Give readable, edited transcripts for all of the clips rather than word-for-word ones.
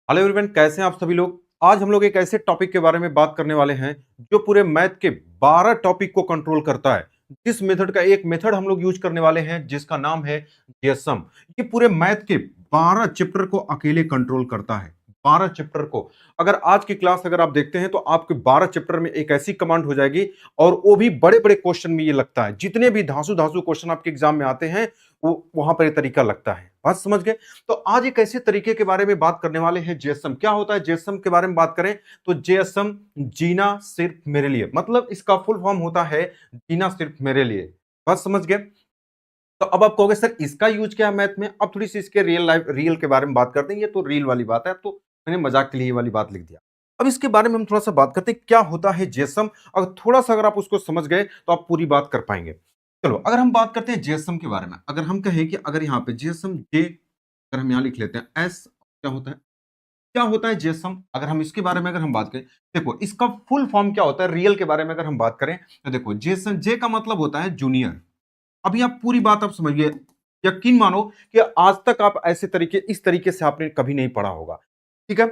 Hello everyone, कैसे हैं आप सभी लोग। आज हम लोग एक ऐसे टॉपिक के बारे में बात करने वाले हैं जो पूरे मैथ के 12 टॉपिक को कंट्रोल करता है। जिस मेथड का एक मेथड हम लोग यूज करने वाले हैं जिसका नाम है जेएसएम। ये पूरे मैथ के 12 चैप्टर को अकेले कंट्रोल करता है। 12 चैप्टर को अगर आज की क्लास अगर आप देखते हैं तो आपके 12 चैप्टर में एक ऐसी कमांड हो जाएगी और वो भी बड़े बड़े क्वेश्चन में। ये लगता है जितने भी धांसू धांसू क्वेश्चन आपके एग्जाम में आते हैं वो वहां पर ये तरीका लगता है। बात समझ गए। तो आज एक ऐसे तरीके के बारे में बात करने वाले हैं। जेएसएम क्या होता है, जेएसएम के बारे में बात करें तो जेएसएम जीना सिर्फ मेरे लिए, मतलब इसका फुल फॉर्म होता है जीना सिर्फ मेरे लिए। बात समझ गए। तो अब आप कहोगे सर इसका यूज क्या है मैथ में। अब थोड़ी सी इसके रियल लाइफ रियल के बारे में बात करते हैं। ये तो रियल वाली बात है, तो मैंने मजाक के लिए ये वाली बात लिख दिया। अब इसके बारे में हम थोड़ा सा बात करते हैं क्या होता है जेएसएम। अगर थोड़ा सा अगर आप उसको समझ गए तो आप पूरी बात कर पाएंगे। चलो अगर हम बात करते हैं जेएसएम के बारे में, अगर हम कहें कि अगर यहाँ पे जेएसएम जे अगर हम यहाँ लिख लेते हैं एस, क्या होता है, क्या होता है जेएसएम। अगर हम इसके बारे में अगर हम बात करें, देखो इसका फुल फॉर्म क्या होता है रियल के बारे में अगर हम बात करें तो देखो जेएसएम जे का मतलब होता है जूनियर। अभी आप पूरी बात आप समझिए, यकीन मानो कि आज तक आप ऐसे तरीके इस तरीके से आपने कभी नहीं पढ़ा होगा। ठीक है।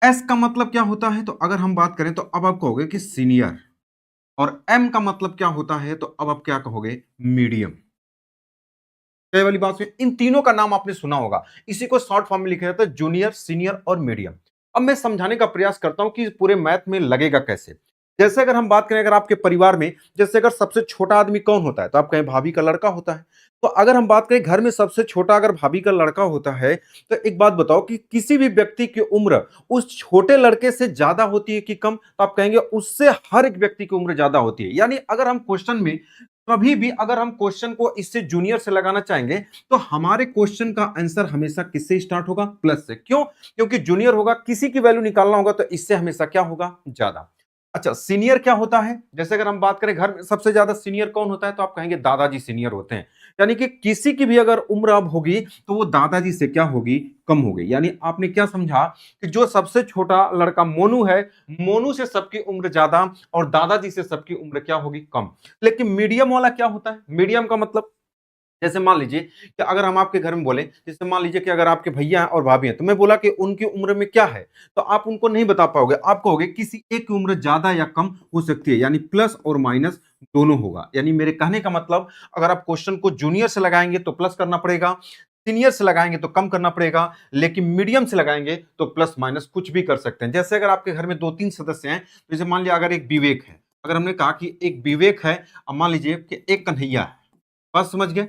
एस का मतलब क्या होता है तो अगर हम बात करें तो अब आप कहोगे कि सीनियर, और एम का मतलब क्या होता है तो अब आप क्या कहोगे, मीडियम। ये वाली बात है, इन तीनों का नाम आपने सुना होगा। इसी को शॉर्ट फॉर्म में लिखा जाता है जूनियर, सीनियर और मीडियम। अब मैं समझाने का प्रयास करता हूं कि पूरे मैथ में लगेगा कैसे। जैसे अगर हम बात करें अगर आपके परिवार में, जैसे अगर सबसे छोटा आदमी कौन होता है तो आप कहें भाभी का लड़का होता है। तो अगर हम बात करें घर में सबसे छोटा अगर भाभी का लड़का होता है तो एक बात बताओ कि किसी भी व्यक्ति की उम्र उस छोटे लड़के से ज्यादा होती है कि कम, तो आप कहेंगे उससे हर एक व्यक्ति की उम्र ज्यादा होती है। यानी अगर हम क्वेश्चन में कभी भी अगर हम क्वेश्चन को इससे जूनियर से लगाना चाहेंगे तो हमारे क्वेश्चन का आंसर हमेशा किससे स्टार्ट होगा, प्लस से। क्यों? क्योंकि जूनियर होगा, किसी की वैल्यू निकालना होगा तो इससे हमेशा क्या होगा, ज्यादा। अच्छा सीनियर क्या होता है, जैसे अगर हम बात करें घर में सबसे ज्यादा सीनियर कौन होता है तो आप कहेंगे दादाजी सीनियर होते हैं। यानी कि किसी की भी अगर उम्र अब होगी तो वो दादाजी से क्या होगी, कम होगी। यानी आपने क्या समझा कि जो सबसे छोटा लड़का मोनू है, मोनू से सबकी उम्र ज्यादा और दादाजी से सबकी उम्र क्या होगी, कम। लेकिन मीडियम वाला क्या होता है, मीडियम का मतलब जैसे मान लीजिए कि अगर हम आपके घर में बोले, जैसे मान लीजिए कि अगर आपके भैया हैं और भाभी हैं तो मैं बोला कि उनकी उम्र में क्या है तो आप उनको नहीं बता पाओगे। आप कहोगे किसी एक की उम्र ज्यादा या कम हो सकती है, यानी प्लस और माइनस दोनों होगा। यानी मेरे कहने का मतलब अगर आप क्वेश्चन को जूनियर से लगाएंगे तो प्लस करना पड़ेगा, सीनियर से लगाएंगे तो कम करना पड़ेगा, लेकिन मीडियम से लगाएंगे तो प्लस माइनस कुछ भी कर सकते हैं। जैसे अगर आपके घर में 2-3 सदस्य हैं, जैसे मान लिया अगर एक विवेक है, अगर हमने कहा कि एक विवेक है, अब मान लीजिए कि एक कन्हैया है। बात समझ गए।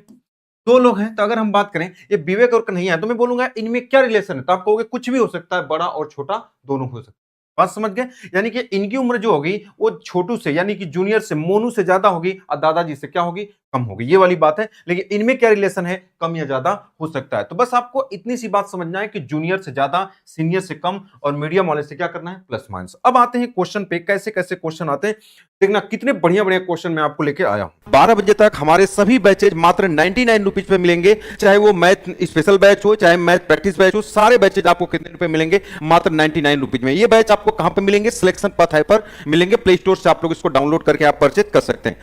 दो लोग हैं तो अगर हम बात करें ये विवेक और कन्हैया है तो मैं बोलूंगा इनमें क्या रिलेशन है, तो आप कहोगे कुछ भी हो सकता है, बड़ा और छोटा दोनों हो सकता है। बात समझ गए। यानी कि इनकी उम्र जो होगी वो छोटू से यानी कि जूनियर से मोनू से ज्यादा होगी और दादाजी से क्या होगी, कम होगी। ये वाली बात है। लेकिन इनमें क्या रिलेशन है, कम या ज्यादा हो सकता है। तो बस आपको इतनी सी बात समझना है कि जूनियर से ज्यादा, सीनियर से कम और मीडियम वाले से क्या करना है, प्लस माइनस। अब आते हैं क्वेश्चन पे, कैसे कैसे क्वेश्चन आते हैं देखना। कितने बढ़िया बढ़िया क्वेश्चन मैं आपको लेके आया हूं। 12 बजे तक हमारे सभी बैचेज मात्र 99 रुपीज पे मिलेंगे। चाहे वो मैथ स्पेशल बैच हो, चाहे मैथ प्रैक्टिस बैच हो, सारे बैचेज आपको कितने रुपए मिलेंगे, मात्र 99 रुपीज में। ये बैच आपको कहां पे मिलेंगे, सिलेक्शन पथ है पर मिलेंगे। प्ले स्टोर से आप लोग इसको डाउनलोड करके आप परचेज कर सकते हैं।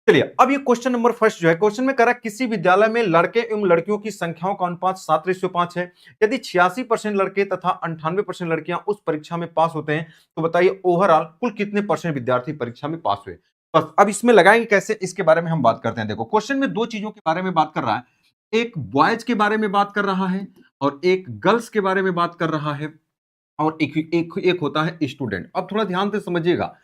चलिए अब ये क्वेश्चन नंबर फर्स्ट जो है, क्वेश्चन में करा किसी विद्यालय में लड़के एवं लड़कियों की संख्याओं का अनुपात 7:5 है। यदि 86% लड़के तथा 98% लड़कियां उस परीक्षा में पास होते हैं तो बताइए ओवरऑल कुल कितने परसेंट विद्यार्थी परीक्षा में पास हुए। बस अब इसमें लगाएंगे कैसे, इसके बारे में हम बात करते हैं। देखो क्वेश्चन में दो चीजों के बारे में बात कर रहा है, एक बॉयज के बारे में बात कर रहा है और एक गर्ल्स के बारे में बात कर रहा है, और एक होता है स्टूडेंट। अब थोड़ा ध्यान से समझिएगा,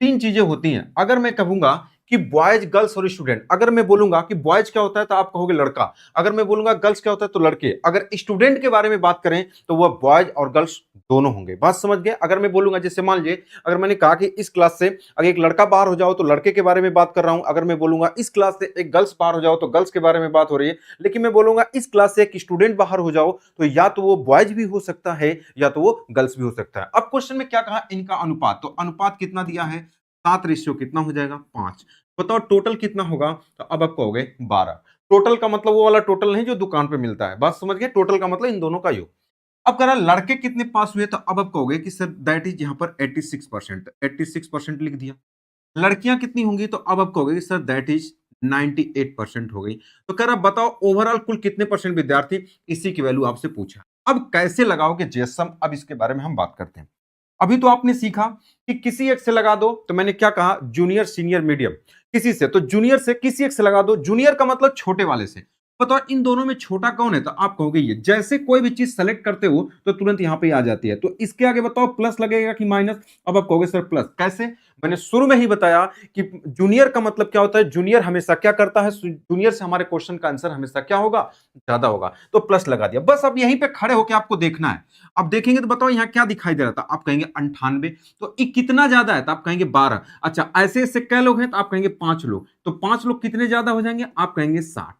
तीन चीजें होती हैं। अगर मैं कहूंगा कि बॉयज, गर्ल्स और स्टूडेंट, अगर मैं बोलूंगा कि बॉयज क्या होता है तो आप कहोगे लड़का, अगर मैं बोलूंगा गर्ल्स क्या होता है तो लड़के। अगर स्टूडेंट के बारे में बात करें तो वह बॉयज और गर्ल्स दोनों होंगे। बात समझ गए। अगर मैं बोलूंगा, जैसे मान लीजिए अगर मैंने कहा कि इस क्लास से अगर एक लड़का बाहर हो जाओ तो लड़के के बारे में बात कर रहा हूं। अगर मैं बोलूंगा इस क्लास से एक गर्ल्स बाहर हो जाओ तो गर्ल्स के बारे में बात हो रही है। लेकिन मैं बोलूंगा इस क्लास से एक स्टूडेंट बाहर हो जाओ तो या तो वो बॉयज भी हो सकता है या तो वो गर्ल्स भी हो सकता है। अब क्वेश्चन में क्या कहा, इनका अनुपात, तो अनुपात कितना दिया है, 7 कितना हो जाएगा, 5। बताओ टोटल कितना होगा, तो अब आप कहोगे 12। टोटल का मतलब वो वाला टोटल नहीं जो दुकान पे मिलता है। बात समझ गए। टोटल का मतलब इन दोनों का योग। अब कह रहा लड़के कितने पास हुए, तो अब आप कहोगे कि सर दैट इज यहाँ पर 86%, 86% लिख दिया। लड़कियां कितनी होंगी, तो अब आप कहोगे कि सर दैट इज 98% हो गई। तो कह रहा बताओ ओवरऑल कुल कितने परसेंट विद्यार्थी, इसी की वैल्यू आपसे पूछा। अब कैसे लगाओगे जीएसएम, अब इसके बारे में हम बात करते हैं। अभी तो आपने सीखा कि किसी एक से लगा दो, तो मैंने क्या कहा, जूनियर सीनियर मीडियम, किसी से, तो जूनियर से किसी एक से लगा दो, जूनियर का मतलब छोटे वाले से। बताओ इन दोनों में छोटा कौन है, तो आप कहोगे ये। जैसे कोई भी चीज सेलेक्ट करते हो तो तुरंत यहां पे आ जाती है, तो इसके आगे बताओ प्लस लगेगा कि माइनस। अब आप कहोगे सर प्लस कैसे, मैंने शुरू में ही बताया कि जूनियर का मतलब क्या होता है, जूनियर हमेशा क्या करता है, जूनियर से हमारे क्वेश्चन का आंसर हमेशा क्या होगा, ज्यादा होगा, तो प्लस लगा दिया। बस अब यहीं पे खड़े होकर आपको देखना है। अब देखेंगे तो बताओ यहाँ क्या दिखाई दे रहा था, आप कहेंगे 98, तो ये कितना ज्यादा है, तो आप कहेंगे 12। अच्छा ऐसे ऐसे कै लोग हैं, तो आप कहेंगे 5 लोग, तो 5 लोग कितने ज्यादा हो जाएंगे, आप कहेंगे 60।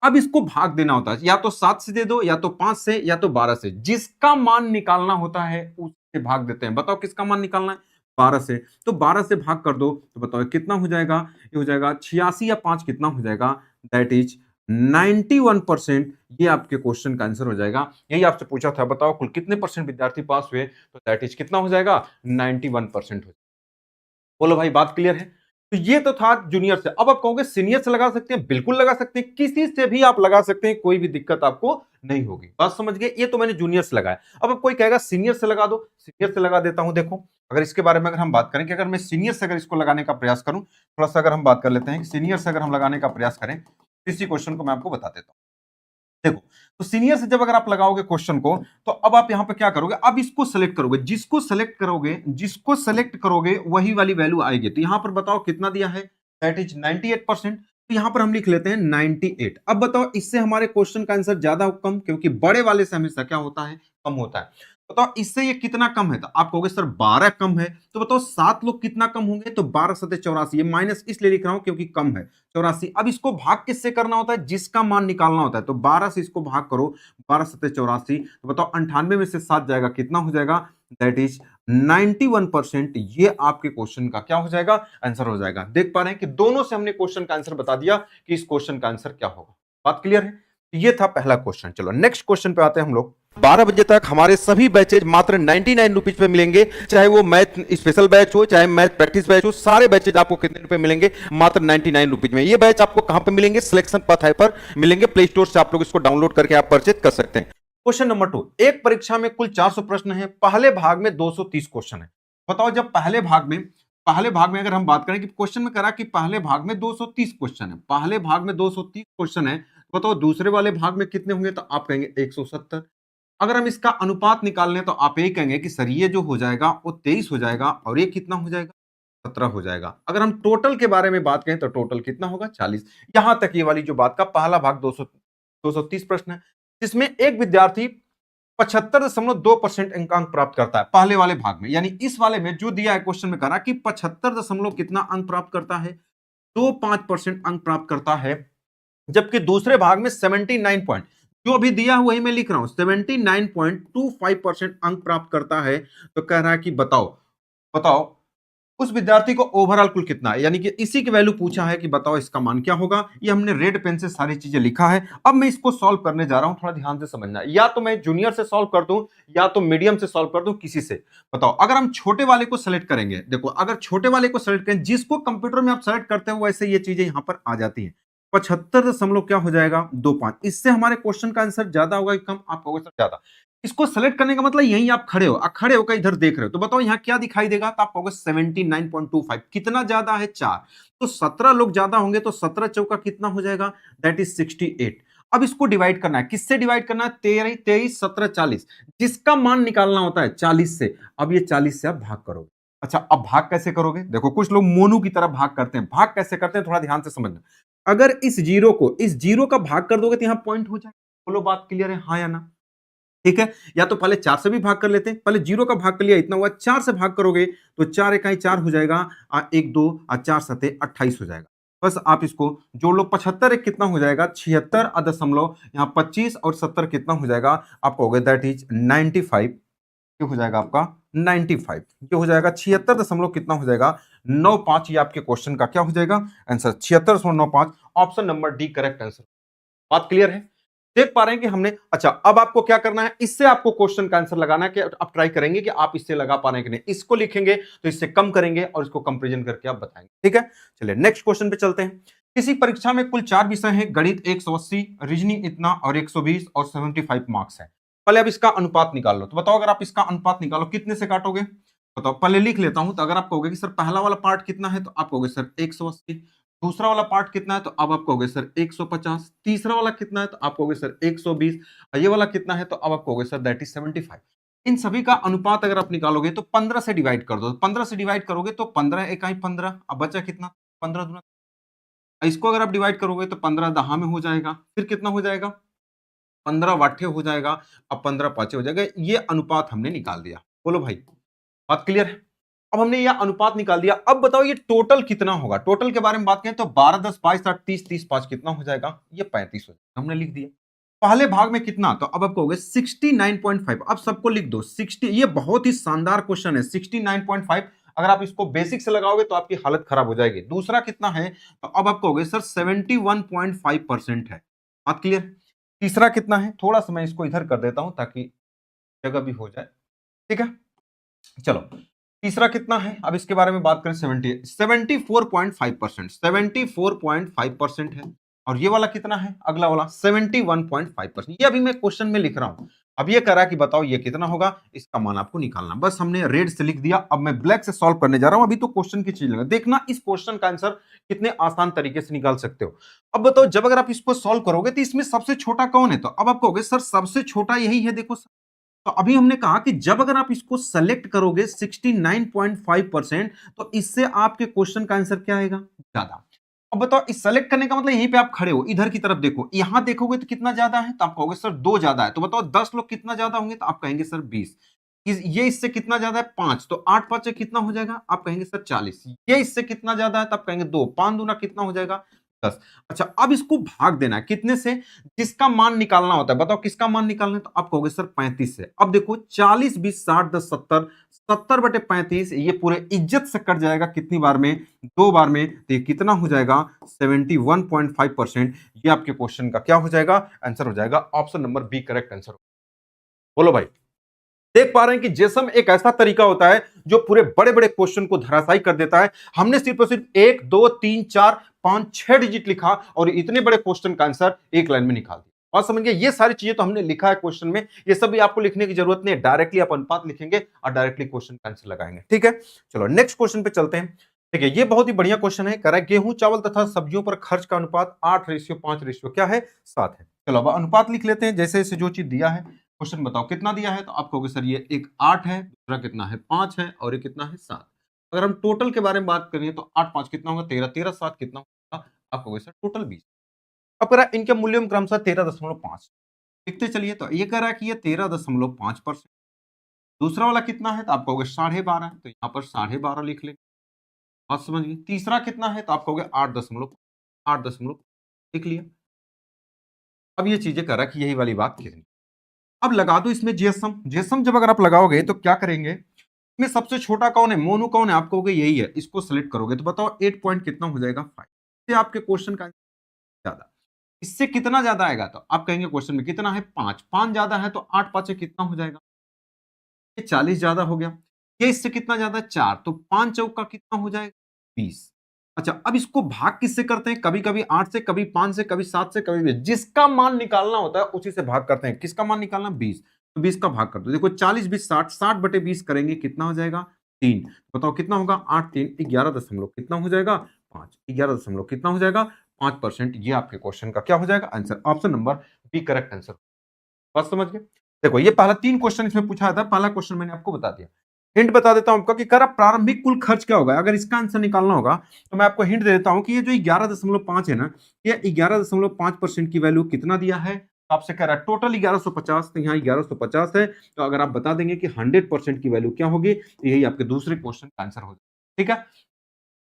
अब इसको भाग देना होता है, या तो 7 से दे दो, या तो 5 से, या तो 12 से, जिसका मान निकालना होता है उससे भाग देते हैं। बताओ किसका मान निकालना है, 12 से, तो 12 से भाग कर दो, तो बताओ कितना हो जाएगा, ये हो जाएगा 86, या 5 कितना हो जाएगा, दैट इज 91%। ये आपके क्वेश्चन का आंसर हो जाएगा। यही आपसे पूछा था, बताओ कुल कितने परसेंट विद्यार्थी पास हुए, तो दैट इज कितना हो जाएगा, 91% हो। बोलो भाई बात क्लियर है। तो ये तो था जूनियर से। अब आप कहोगे सीनियर से लगा सकते हैं, बिल्कुल लगा सकते हैं, किसी से भी आप लगा सकते हैं, कोई भी दिक्कत आपको नहीं होगी। बात समझ गए, ये तो मैंने जूनियर से लगाया। अब कोई कहेगा सीनियर से लगा दो, सीनियर से लगा देता हूं। देखो अगर इसके बारे में अगर हम बात करें कि अगर मैं सीनियर से अगर इसको लगाने का प्रयास करूं, थोड़ा सा अगर हम बात कर लेते हैं कि सीनियर से अगर हम लगाने का प्रयास करें, इसी क्वेश्चन को मैं आपको बता देता हूं। देखो तो सीनियर से जब अगर आप लगाओगे क्वेश्चन को, तो अब आप यहां पे क्या करोगे, अब इसको सेलेक्ट करोगे, जिसको सेलेक्ट करोगे वही वाली वैल्यू आएगी। तो यहां पर बताओ कितना दिया है, दैट इज 98%। तो यहां पर हम लिख लेते हैं 98। अब बताओ इससे हमारे क्वेश्चन का आंसर ज्यादा हो कम, क्योंकि बड़े वाले से हमेशा क्या होता है, कम होता है। बताओ इससे ये कितना कम है, तो आप कहोगे सर 12 कम है। तो बताओ 7 लोग कितना कम होंगे, तो 12 सते 84। ये माइनस इसलिए लिख रहा हूं क्योंकि कम है 84। अब इसको भाग किससे करना होता है, जिसका मान निकालना होता है। तो 12 से इसको भाग करो, 12 सते 84। तो बताओ 98 में से 7 जाएगा, कितना हो जाएगा, दैट इज 91%। ये आपके क्वेश्चन का क्या हो जाएगा, आंसर हो जाएगा। देख पा रहे हैं कि दोनों से हमने क्वेश्चन का आंसर बता दिया कि इस क्वेश्चन का आंसर क्या होगा। बात क्लियर है। ये था पहला क्वेश्चन। चलो नेक्स्ट क्वेश्चन पे आते हैं हम लोग। 12 बजे तक हमारे सभी बैचेज मात्र 99 रुपीज पे मिलेंगे, चाहे वो मैथ स्पेशल बैच हो, चाहे मैथ प्रैक्टिस बैच हो, सारे बैचेज आपको कितने रुपए मिलेंगे, मात्र 99 रुपीज में। ये बैच आपको कहां पे मिलेंगे, सिलेक्शन पाथ है पर मिलेंगे, प्ले स्टोर से आप लोग इसको डाउनलोड करके आप परचेज कर सकते हैं। क्वेश्चन नंबर 2, एक परीक्षा में कुल 400 प्रश्न है, पहले भाग में 230 क्वेश्चन है। बताओ जब पहले भाग में अगर हम बात करें कि क्वेश्चन में करा कि पहले भाग में 230 क्वेश्चन है, पहले भाग में 230 क्वेश्चन है, बताओ दूसरे वाले भाग में कितने होंगे, तो आप कहेंगे 170। अगर हम इसका अनुपात निकाल लें तो आप यही कहेंगे कि सर ये जो हो जाएगा वो 23 हो जाएगा, और ये कितना हो जाएगा, 17 हो जाएगा। अगर हम टोटल के बारे में बात करें तो टोटल कितना होगा, 40। यहां तक ये वाली जो बात का पहला भाग 230 प्रश्न है, जिसमें एक विद्यार्थी 75.2% अंक प्राप्त करता है पहले वाले भाग में। यानी इस वाले में जो दिया है क्वेश्चन में कहा कि 75 दशमलव कितना अंक प्राप्त करता है, 25% अंक प्राप्त करता है। जबकि दूसरे भाग में 79 पॉइंट, जो अभी दिया हुआ वही मैं लिख रहा हूं, 79.25% अंक प्राप्त करता है। तो कह रहा है कि बताओ उस विद्यार्थी को ओवरऑल कुल कितना है, यानी कि इसी की वैल्यू पूछा है कि बताओ इसका मान क्या होगा। ये हमने रेड पेन से सारी चीजें लिखा है। अब मैं इसको सॉल्व करने जा रहा हूं, थोड़ा ध्यान से समझना। या तो मैं जूनियर से सॉल्व कर दूं, या तो मीडियम से सॉल्व कर दूं, किसी से। बताओ अगर हम छोटे वाले को सेलेक्ट करेंगे, देखो अगर छोटे वाले को सेलेक्ट करें, जिसको कंप्यूटर में आप सेलेक्ट करते हो वैसे ये चीजें यहां पर आ जाती है। 75 दशमलव क्या हो जाएगा, 25। इससे हमारे क्वेश्चन का आंसर ज्यादा होगा कि कम, आप कहोगे सर ज्यादा। इसको सेलेक्ट करने का मतलब यहीं आप खड़े होकर इधर देख रहे हो, तो बताओ यहां क्या दिखाई देगा, तो आप कहोगे 79.25। कितना ज्यादा है, 4। तो 17 लोग ज्यादा होंगे, तो 17 चौका कितना हो जाएगा, दैट इज 68। अब इसको डिवाइड करना है, किससे डिवाइड करना है, 13, 23, 17, 40, जिसका मान निकालना होता है 40 से। अब ये 40 से आप भाग करोगे। अच्छा अब भाग कैसे करोगे, देखो कुछ लोग मोनू की तरह भाग करते हैं, भाग कैसे करते हैं थोड़ा ध्यान से समझना। अगर इस जीरो का भाग कर दोगे तो यहां पॉइंट हो जाएगा। बोलो बात क्लियर है, हाँ या ना। ठीक है, या तो पहले 4 से भी भाग कर लेते हैं, पहले 0 का भाग कर लिया, इतना हुआ, 4 से भाग करोगे तो 4 इकाई 4 हो जाएगा, 1 2 4 सते 28 हो जाएगा। बस आप इसको जोड़ लो, 75 एक कितना हो जाएगा, 76 दशमलव, यहाँ 25 और 70 कितना हो जाएगा, आप कहोगे दैट इज 95। ये हो जाएगा आपका 95। ये हो जाएगा 76 दशमलव कितना हो जाएगा, 95। ये आपके क्वेश्चन का क्या हो जाएगा, answer 76.95। Option number D correct answer. बात क्लियर है, देख पा रहे हैं कि हमने। अच्छा अब आपको क्या करना है, इससे आपको क्वेश्चन का आंसर लगाना है कि आप ट्राई करेंगे कि आप इससे लगा पा रहे हैं कि नहीं। इसको लिखेंगे तो इससे कम करेंगे और इसको कंपैरिजन करके आप बताएंगे। ठीक है, चलिए नेक्स्ट क्वेश्चन पे चलते हैं। किसी परीक्षा में कुल 4 विषय हैं, गणित 180, रीजनिंग इतना और 120 और 75 मार्क्स है। पहले अब इसका अनुपात निकाल लो। तो बताओ अगर आप इसका अनुपात निकालो कितने से काटोगे? बताओ, पहले लिख लेता हूं। तो अगर आप कहोगे कि सर पहला वाला पार्ट कितना है, तो आप कहोगे सर 180। दूसरा वाला पार्ट कितना है, तो अब आप कहोगे सर 150। तीसरा वाला कितना है, तो आप कहोगे सर 120। और ये वाला कितना है, तो अब आप कहोगे सर दैट इज 75। इन सभी का अनुपात अगर आप निकालोगे तो 15 से डिवाइड कर दो। 15 से डिवाइड करोगे तो 15 इकाई 15, अब बचा कितना? 15 दूना। इसको अगर आप डिवाइड करोगे तो 15 दहा में हो जाएगा, फिर कितना हो जाएगा? 15 वाठे हो जाएगा, अब 15 पांचे हो जाएगा। ये अनुपात हमने निकाल दिया। बोलो भाई, बात क्लियर है? अब हमने यह अनुपात निकाल दिया। अब बताओ ये टोटल कितना होगा? टोटल के बारे में बात करें तो 12 10 22 8 30 30 5 कितना हो जाएगा? ये 35 हो जाएगा। हमने लिख दिया। पहले भाग में कितना? तो अब आप कहोगे 69.5। अब सबको लिख दो 60। ये बहुत ही शानदार क्वेश्चन है। 69.5 अगर आप इसको बेसिक से लगाओगे तो आपकी हालत खराब हो जाएगी। दूसरा कितना है, तो अब आप कहोगे सर 71.5% है। बात क्लियर? तीसरा कितना है? थोड़ा सा मैं इसको इधर कर देता हूं ताकि जगह भी हो जाए। ठीक है, चलो तीसरा कितना है, अब इसके बारे में बात करें। 74.5%, 74.5% है। और ये वाला कितना है, अगला वाला 71.5%। ये अभी मैं क्वेश्चन में लिख रहा हूं। अब ये कह रहा है कि बताओ ये कितना होगा, इसका मान आपको निकालना। बस हमने रेड से लिख दिया। अब मैं ब्लैक से सॉल्व करने जा रहा हूं। अभी तो क्वेश्चन की चीज लगा देखना, इस क्वेश्चन का आंसर कितने आसान तरीके से निकाल सकते हो। अब बताओ, जब अगर आप इसको सॉल्व करोगे तो इसमें सबसे छोटा कौन है, तो अब आप कहोगे सर सबसे छोटा यही है। देखो, तो अभी हमने कहा कि जब अगर आप इसको सेलेक्ट करोगे 69.5%, तो इससे आपके क्वेश्चन का आंसर क्या आएगा? ज्यादा। अब बताओ, इस सेलेक्ट करने का मतलब यहीं पे आप खड़े हो, इधर की तरफ देखो, यहां देखोगे तो कितना ज्यादा है, तो आप कहोगे सर 2 ज्यादा है। तो बताओ 10 लोग कितना ज्यादा होंगे, तो आप कहेंगे सर 20। ये इससे कितना ज्यादा है? 5। तो 8 5 कितना हो जाएगा? आप कहेंगे सर 40। ये इससे कितना ज्यादा है, तो आप कहेंगे 2। 5 दूना कितना हो जाएगा? 10। अच्छा, अब इसको भाग देना है कितने से? जिसका मान निकालना होता है। बताओ किसका मान निकालना है, तो आप कहोगे सर 35 से। अब देखो 40 20 60 10 70, 70 बटे 35, ये पूरे इज्जत से कट जाएगा कितनी बार में? 2 बार में। तो ये कितना हो जाएगा? 71.5%। ये आपके क्वेश्चन का क्या हो जाएगा? आंसर हो जाएगा। Option number B correct answer. बोलो भाई, देख पा रहे हैं कि जेसम एक ऐसा तरीका होता है जो पूरे बड़े बड़े क्वेश्चन को धराशायी कर देता है। हमने सिर्फ और सिर्फ 1 2 3 4 5 6 डिजिट लिखा और इतने बड़े क्वेश्चन का आंसर एक लाइन में निकाल दिया। और समझ गए, ये सारी चीजें तो हमने लिखा है क्वेश्चन में। ये सब भी आपको लिखने की जरूरत नहीं है, डायरेक्टली आप अनुपात लिखेंगे और डायरेक्टली क्वेश्चन का आंसर लगाएंगे। ठीक है, चलो नेक्स्ट क्वेश्चन पे चलते हैं। ठीक है, ये बहुत ही बढ़िया क्वेश्चन है। कह रहा है गेहूं चावल तथा सब्जियों पर खर्च का अनुपात 8:5 क्या है? 7 है। चलो अब अनुपात लिख लेते हैं जैसे जैसे जो चीज दिया है। क्वेश्चन बताओ कितना दिया है, तो आप कहोगे सर ये एक 8 है, दूसरा कितना है 5 है, और ये कितना है 7। अगर हम टोटल के बारे में बात करें तो 8 5 कितना होगा? 13, 13 7 कितना होगा? आप कहोगे सर टोटल 20। अब कह रहा है इनके मूल्य में क्रमशः 13.5 लिखते चलिए। तो ये कह रहा है कि ये 13.5%। दूसरा वाला कितना है, तो आप कहोगे 12.5, तो यहाँ पर 12.5 लिख लेंगे। बात समझ गए। तीसरा कितना है, तो आप कहोगे 8.8 लिख लिया। अब ये चीजें कह रहा है कि यही वाली बात कितनी। अब लगा दो इसमें जीएसएम। जीएसएम जब अगर आप लगाओगे तो क्या करेंगे, इसमें सबसे छोटा कौन है, मोनू कौन है? आप कहोगे यही है। इसको सेलेक्ट करोगे तो बताओ 8 पॉइंट कितना हो जाएगा? 5। इससे आपके क्वेश्चन का ज्यादा, इससे कितना ज्यादा आएगा, तो आप कहेंगे क्वेश्चन में कितना है? 5। 5 ज्यादा है तो 8 5 कितना हो जाएगा? ये 40 ज्यादा हो गया। ये इससे कितना ज्यादा? 4। तो 5 चौका कितना हो जाएगा? 20। अच्छा, अब इसको भाग किससे करते हैं? कभी कभी 8 से, कभी 5 से, कभी 7 से, कभी 20। जिसका मान निकालना होता है उसी से भाग करते हैं। किसका मान निकालना? 20। तो 20 का भाग कर दो। देखो 40 20 60, 60 बटे 20 करेंगे कितना हो जाएगा? 3। बताओ कितना होगा? 8 3 11 दशमलव कितना हो जाएगा? 5। 11 दशमलव कितना हो जाएगा? 5%। ये आपके क्वेश्चन का क्या हो जाएगा? Answer. Option number B correct answer. बात समझ गए? देखो ये पहला 3 क्वेश्चन इसमें पूछा था। पहला क्वेश्चन मैंने आपको बता दिया। हिंट बता देता हूं आपका कि कर प्रारंभिक कुल खर्च क्या होगा। अगर इसका आंसर निकालना होगा तो मैं आपको हिंट दे देता हूं कि ये जो 11.5 है ना, ये 11.5% की वैल्यू कितना दिया है? आपसे कह रहा है टोटल 1150, तो यहाँ 1150 है। तो अगर आप बता देंगे कि 100% की वैल्यू क्या होगी, तो यही आपके दूसरे क्वेश्चन का आंसर होगा। ठीक है,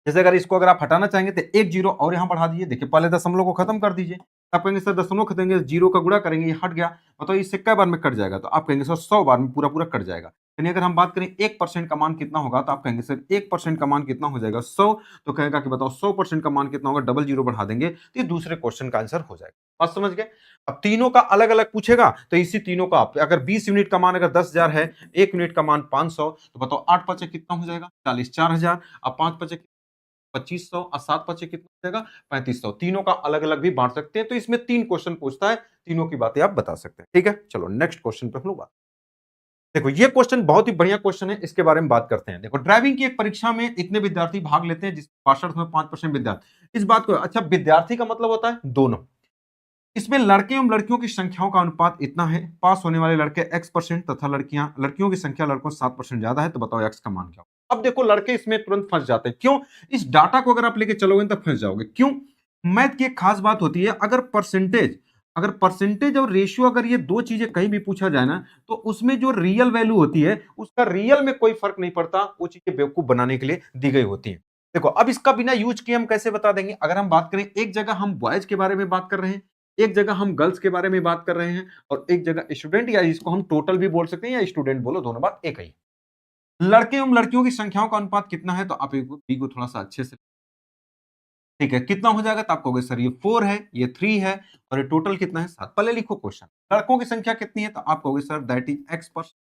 जैसे अगर इसको अगर आप हटाना चाहेंगे तो एक जीरो और यहां बढ़ा दीजिए। देखिए पहले दशमलव को खत्म कर दीजिए। आप कहेंगे सर दशमलव खत्म, जीरो का गुणा करेंगे, ये हट गया। बताओ इससे कै बार में कट जाएगा, तो आप कहेंगे सर 100 बार में पूरा पूरा कट जाएगा। यानी अगर हम बात करें 1% का मान कितना होगा, तो आप कहेंगे सर 1% का मान कितना हो जाएगा? 100। तो कहेगा कि बताओ 100% का मान कितना होगा? डबल जीरो बढ़ा देंगे तो ये दूसरे क्वेश्चन का आंसर हो जाएगा। बात समझ गए? अब तीनों का अलग अलग पूछेगा तो इसी तीनों का आप अगर 20 यूनिट का मान अगर 10,000 है, 1 यूनिट का मान 500, तो बताओ 8 5 कितना हो जाएगा? 40। 4000। अब 5 5 2500 और 7 बचे कितना हो जाएगा 3500। तीनों का अलग अलग भी बांट सकते हैं, तो इसमें 3 क्वेश्चन पूछता है, तीनों की बातें आप बता सकते हैं। ठीक है, चलो नेक्स्ट क्वेश्चन पे हम लोग बात। देखो ये क्वेश्चन बहुत ही बढ़िया क्वेश्चन है, इसके बारे में बात करते हैं। देखो ड्राइविंग की एक परीक्षा में इतने विद्यार्थी भाग लेते हैं, जिसमें 65% विद्यार्थी। इस बात को, अच्छा विद्यार्थी का मतलब होता है दोनों। इसमें लड़के एवं लड़कियों की संख्याओं का अनुपात इतना है, पास होने वाले लड़के x% तथा लड़कियों की संख्या लड़कों से 7% ज्यादा है, तो बताओ x का मान क्या होगा। अब देखो लड़के इसमें तुरंत फंस जाते हैं, क्यों? इस डाटा को अगर आप लेके चलोगे तो फंस जाओगे। क्यों? मैथ की एक खास बात होती है, अगर परसेंटेज और रेशियो, अगर ये दो चीजें कहीं भी पूछा जाए ना, तो उसमें जो रियल वैल्यू होती है उसका रियल में कोई फर्क नहीं पड़ता, वो चीजें बेवकूफ बनाने के लिए दी गई होती है। देखो अब इसका बिना यूज किए हम कैसे बता देंगे। अगर हम बात करें, एक जगह हम बॉयज के बारे में बात कर रहे हैं, एक जगह हम गर्ल्स के बारे में बात कर रहे हैं, और एक जगह स्टूडेंट, या इसको हम टोटल भी बोल सकते हैं या स्टूडेंट बोलो, दोनों बात एक ही है। लड़के एवं लड़कियों की संख्याओं का अनुपात कितना है, तो आप बी को थोड़ा सा अच्छे से, ठीक है, कितना हो जाएगा, तो आप कहोगे सर ये 4 है, ये 3 है, और ये टोटल कितना है 7। पहले लिखो क्वेश्चन। लड़कों की संख्या कितनी है, तो आप कहोगे सर दैट इज x%।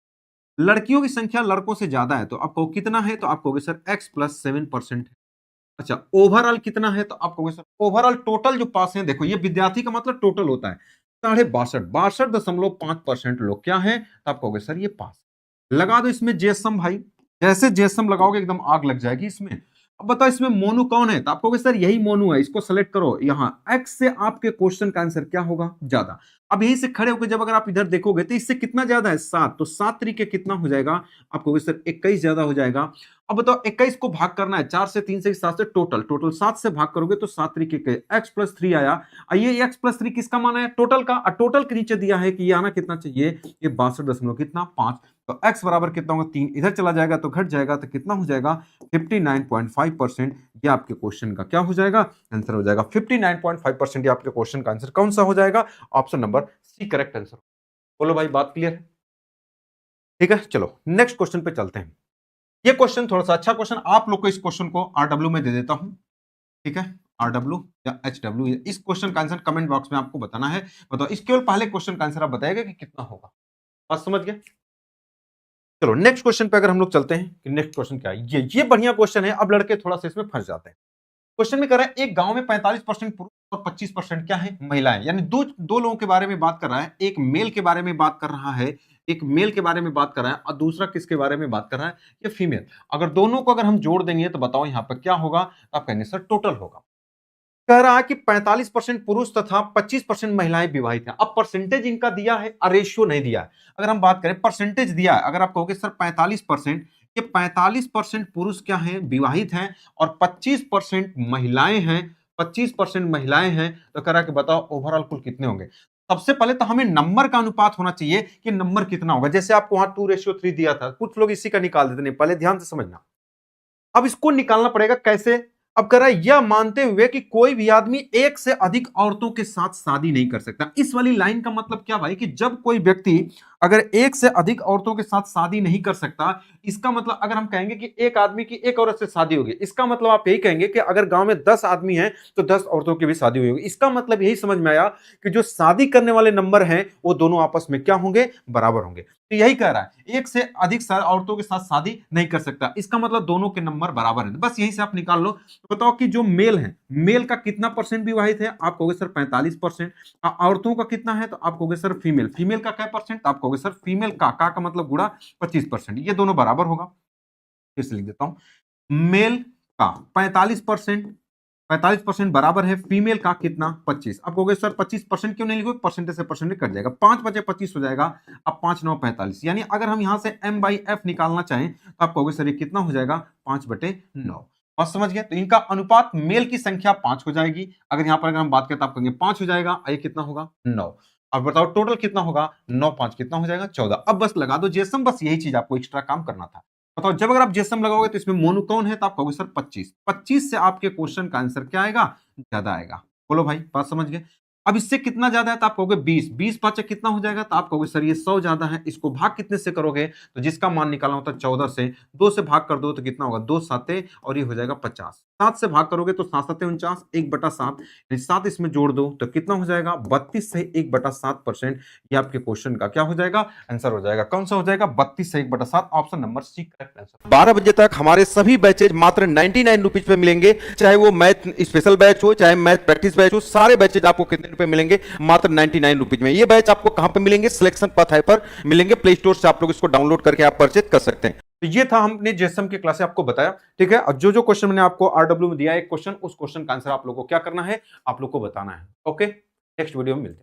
लड़कियों की संख्या लड़कों से ज्यादा है, तो आप कहो कितना है, तो आप कहोगे सर x+7% है। अच्छा ओवरऑल कितना है, तो आप कहोगे सर ओवरऑल टोटल जो पास है, देखो ये विद्यार्थी का मतलब टोटल होता है 62.5% लोग क्या है, तो आप कहोगे सर ये पास। लगा दो इसमें जेसम भाई, जैसे जेसम लगाओगे एकदम आग लग जाएगी इसमें। अब बताओ इसमें मोनू कौन है, तो आप कहोगे सर यही मोनू है, इसको सेलेक्ट करो। यहां एक्स से आपके क्वेश्चन का आंसर क्या होगा, ज्यादा। अब यहीं से खड़े होकर जब अगर आप इधर देखोगे तो इससे कितना ज्यादा है 7, तो 7 तरीके कितना हो जाएगा, आप कहोगे सर 21 ज्यादा हो जाएगा। अब बताओ 21 को भाग करना है 4 से, 3 से, 7 से, टोटल 7 से भाग करोगे तो 7 तरीके के x+3 आया। ये x+3 किसका मान है, टोटल का। और टोटल के नीचे दिया है कि ये आना कितना चाहिए, ये 62 कितना 5। तो x बराबर कितना होगा 3, इधर चला जाएगा तो घट जाएगा, तो कितना हो जाएगा 59.5%। ये आपके क्वेश्चन का क्या हो जाएगा, आंसर हो जाएगा 59.5%। ये आपके क्वेश्चन का आंसर कौन सा हो जाएगा, option number C correct answer. बोलो भाई बात क्लियर है? ठीक है, चलो नेक्स्ट क्वेश्चन पे चलते हैं। ये क्वेश्चन थोड़ा सा अच्छा क्वेश्चन, आप लोग को इस क्वेश्चन को आरडब्ल्यू में दे देता हूं। ठीक है, आरडब्ल्यू या एचडब्ल्यू, इस क्वेश्चन का आंसर कमेंट बॉक्स में आपको बताना है। बताओ इस केवल पहले क्वेश्चन का आंसर आप बताएगा कि कितना होगा। बात समझ गए? चलो नेक्स्ट क्वेश्चन पे अगर हम लोग चलते हैं कि नेक्स्ट क्वेश्चन क्या है, ये बढ़िया क्वेश्चन है। अब लड़के थोड़ा सा इसमें फंस जाते हैं। क्वेश्चन में कह रहा है एक गांव में 45% पुरुष और 25% क्या है, महिलाएं। यानी दो दो लोगों के बारे में बात कर रहा है, एक मेल के बारे में बात कर रहा है, एक मेल के बारे में बात कर रहा है, और दूसरा किसके बारे में बात कर रहा है, ये फीमेल। अगर दोनों को अगर हम जोड़ देंगे तो बताओ यहां पर क्या होगा, तो आप कहेंगे सर टोटल होगा। कह रहा है कि 45% पुरुष तथा 25% महिलाएं विवाहित हैं। अब परसेंटेज इनका दिया है और रेशियो नहीं दिया है। अगर हम बात करें परसेंटेज दिया है, अगर आप कहोगे सर 45%, ये 45% पुरुष क्या हैं, विवाहित हैं, और 25% महिलाएं हैं, 25% महिलाएं हैं, तो कह रहा है कि बताओ ओवरऑल कुल कितने होंगे। सबसे पहले तो हमें नंबर का अनुपात होना चाहिए कि नंबर कितना होगा। जैसे आपको वहां 2:3 दिया था, कुछ लोग इसी का निकाल देते नहीं, पहले ध्यान से समझना। अब इसको निकालना पड़ेगा कैसे। अब कह रहा है यह मानते हुए कि कोई भी आदमी एक से अधिक औरतों के साथ शादी नहीं कर सकता। इस वाली लाइन का मतलब क्या भाई, कि जब कोई व्यक्ति अगर एक से अधिक औरतों के साथ शादी नहीं कर सकता, इसका मतलब अगर हम कहेंगे कि एक आदमी की एक औरत से शादी होगी, इसका मतलब आप यही कहेंगे कि अगर गांव में 10 आदमी हैं तो 10 औरतों की भी शादी हुई होगी। इसका मतलब यही समझ में आया कि जो शादी करने वाले नंबर हैं वो दोनों आपस में क्या होंगे, बराबर होंगे। तो यही कह रहा है एक से अधिक औरतों के साथ शादी नहीं कर सकता, इसका मतलब दोनों के नंबर बराबर हैं। बस यहीं से आप निकाल लो। तो बताओ कि जो मेल है, मेल का कितना परसेंट विवाहित है, आप कहोगे सर 45%। औरतों का कितना है, तो आप कहोगे सर फीमेल, फीमेल का क्या परसेंट, आप कहोगे सर फीमेल का मतलब गुणा 25%, ये दोनों बराबर होगा। फिर से लिख देता हूं, मेल का 45%, 45% बराबर है फीमेल का कितना 25। अब कहोगे सर 25% क्यों नहीं लिखोगे, परसेंटेज से परसेंटेज कट जाएगा, 5 बचे 25 हो जाएगा। अब 5 9 45, यानी अगर हम यहां से m/f निकालना चाहें तो आप कहोगे सर ये कितना हो जाएगा 5/9। और समझ गए, तो इनका अनुपात मेल की संख्या 5 हो जाएगी। अगर यहां पर अगर हम बात करें तो आप कहेंगे 5 हो जाएगा, ये कितना होगा 9। अब बताओ टोटल कितना होगा, 9 5 कितना हो जाएगा 14। अब बस लगा दो जेसम, बस यही चीज आपको एक्स्ट्रा काम करना था। बताओ जब अगर आप जेसम लगाओगे तो इसमें मोनू कौन है, तो आप कहोगे सर 25। 25 से आपके क्वेश्चन का आंसर क्या आएगा, ज्यादा आएगा। बोलो भाई बात समझ गए। अब इससे कितना ज्यादा है तो आप कहोगे 20, 20 पांच कितना हो जाएगा तो आप कहोगे सर ये 100 ज्यादा है। इसको भाग कितने से करोगे तो जिसका मान निकालना होता है 14 से, 2 से भाग कर दो तो कितना होगा 2 साते और ये हो जाएगा 50। 7 से भाग करोगे तो 7 सत्ते 49, 1/7 7 इसमें जोड़ दो तो कितना हो जाएगा 32 से 1/7%। ये आपके क्वेश्चन का क्या हो जाएगा आंसर हो जाएगा। कौन सा हो जाएगा 32 से 1/7, option number C correct answer. 12 बजे तक हमारे सभी बैचेज मात्र 99 रुपीज पे मिलेंगे, चाहे वो मैथ स्पेशल बैच हो चाहे मैथ प्रैक्टिस बैच हो, सारे बैचेज आपको कितने रुपए मिलेंगे मात्र 99 रुपीज में। ये बैच आपको कहां पे मिलेंगे सिलेक्शन पथ है पर मिलेंगे, प्ले स्टोर से आप लोग इसको डाउनलोड करके आप परचेज कर सकते हैं। तो ये था हमने जेएसएम की क्लास आपको बताया, ठीक है। और जो जो क्वेश्चन मैंने आपको आरडब्ल्यू में दिया है क्वेश्चन, उस क्वेश्चन का आंसर आप लोगों को क्या करना है, आप लोग को बताना है। ओके, नेक्स्ट वीडियो में मिलते हैं।